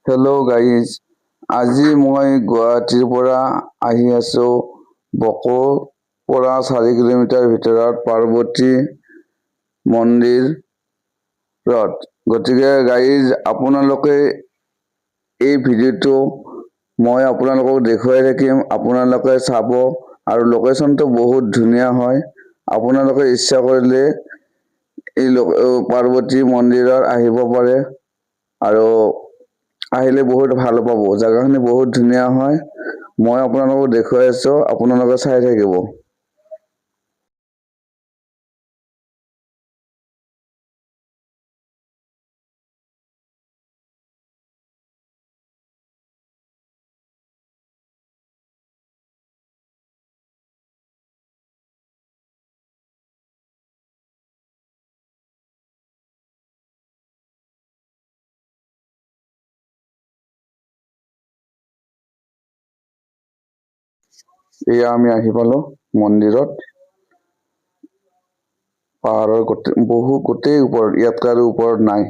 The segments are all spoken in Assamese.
হেল্ল' গাইজ, আজি মই গুৱাহাটীৰ পৰা আহি আছো বকৰ পৰা 4 কিলোমিটাৰ ভিতৰত পাৰ্বতী মন্দিৰত। গতিকে গাইজ, আপোনালোকে এই ভিডিঅ'টো মই আপোনালোকক দেখুৱাই থাকিম, আপোনালোকে চাব। আৰু লোকেশ্যনটো বহুত ধুনীয়া হয়। আপোনালোকে ইচ্ছা কৰিলে এই পাৰ্বতী মন্দিৰত আহিব পাৰে আৰু আহিলে বহুত ভাল পাব। জাগাখিনি বহুত ধুনীয়া হয়। মই আপোনালোকক দেখুৱাই আছো, আপোনালোকে চাই থাকিব। এয়া আমি আহি পালো মন্দিৰত। পাহাৰৰ গোটেই ওপৰত, ইয়াতকৈ আৰু ওপৰত নাই।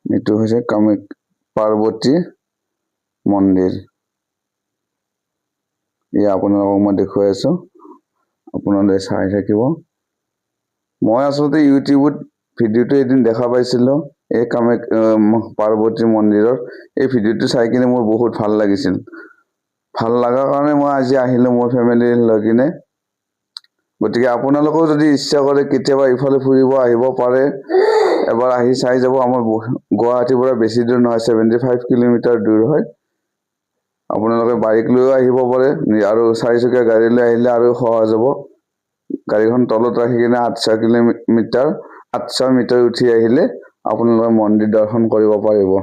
এইটো হৈছে পাৰ্বতী মন্দিৰ। এয়া আপোনালোকক মই দেখুৱাই আছো, আপোনালোকে চাই থাকিব। মই আচলতে ইউটিউবত ভিডিঅ'টো এদিন দেখা পাইছিলো, এই পাৰ্বতী মন্দিৰৰ। এই ভিডিঅ'টো চাই কিনে মোৰ বহুত ভাল লাগিছিল। ভাল লগাৰ কাৰণে মই আজি আহিলো মোৰ ফেমিলি লৈ কিনে। গতিকে আপোনালোকেও যদি ইচ্ছা কৰে কেতিয়াবা ইফালে ফুৰিব আহিব পাৰে, এবাৰ আহি চাই যাব। আমাৰ গুৱাহাটীৰ পৰা বেছি দূৰ নহয়, 75 কিলোমিটাৰ দূৰ হয়। আপোনালোকে বাইক লৈও আহিব পাৰে, আৰু 4চকীয়া গাড়ী লৈ আহিলে আৰু সহজ হ'ব। গাড়ীখন তলত ৰাখি কিনে 800 মিটাৰ উঠি আহিলে আপোনালোকে মন্দিৰ দৰ্শন কৰিব পাৰিব।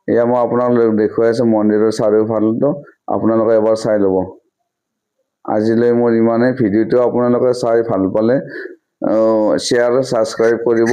এয়া মই আপোনালোকক দেখুৱাই আছো মন্দিৰৰ চাৰিওফালটো, আপোনালোকে এবাৰ চাই ল'ব। আজিলৈ মোৰ ইমানেই। ভিডিঅ'টো আপোনালোকে চাই ভাল পালে শ্বেয়াৰ আৰু ছাবস্ক্ৰাইব কৰিব।